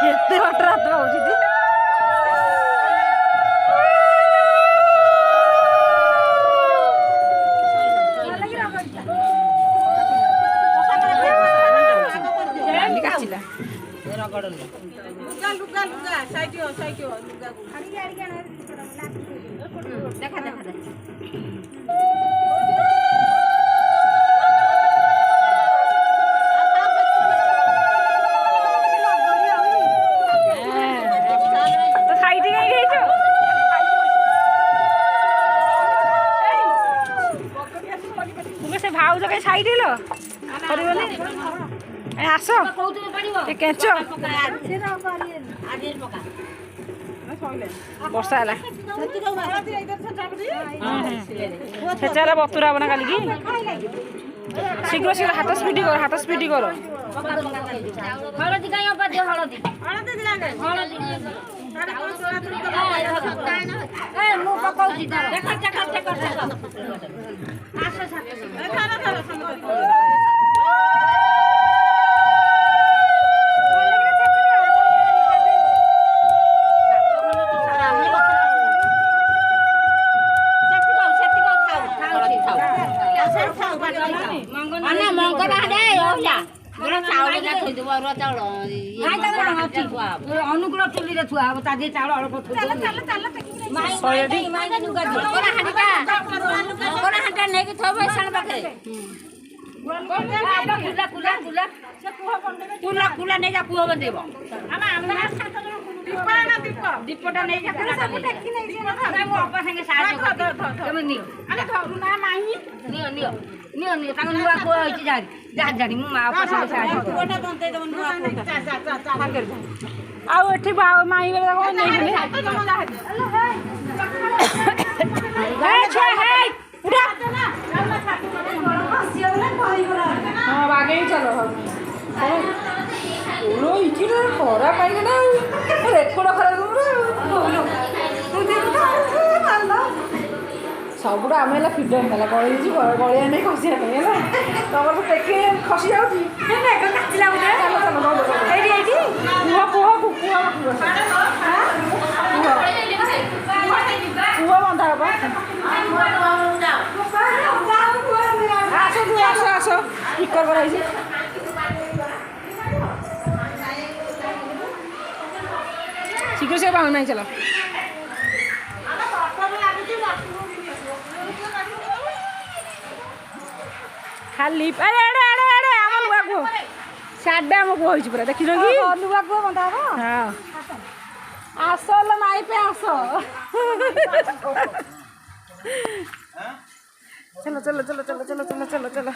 କେତେ ବାଟ ରାତ ହଉଛି देखा देखा से भाउज के साइड लो आस केंच ବର୍ଷା ହେଲା ଛେଚାରେ ବତୁରା ହବ ନା କାଲିକି ଶୀଘ୍ର ଶୀଘ୍ର ହାତ ସ୍ପିଡି କର हलदी काई अबा दे हलदी ए मु पकाउची तार देखा देखा देखा आसो साथे अनुकूल चुली रे थुआ ता जे चावल अल्प थुआ नहीं कि थोबे सन पाखे कुला नहीं जा कुह बंदेब दीपटा नहीं जा कुला मो अपा संगे साहाय्य तुम neo neo neo neo neo ताको नुआ को होई जा जानी मु मा अपा संगे साहाय्य कोटा बंते दम नुआ को आउ एठी माई बेला को नहीं हे छे हे उड़ा हां बागे चलो ओलो इकी रे खरा पाई ना रेकॉर्ड खरा सबुटा आम है फ्रीडम है गली गलिया नहीं खसिया है तुम तो टेके खसी जाऊँगी कुह बंधा हम आस आस आस टिकर कर शीघ्र से बाहर नहीं चलो खाली अरे अरे अरे अरे आम नुआ गुह साडे आम गुह हो पूरा देख नुआ गुह बंधा हाँ आस माई पे आस चलो चलो चलो चलो चलो चलो चलो चलो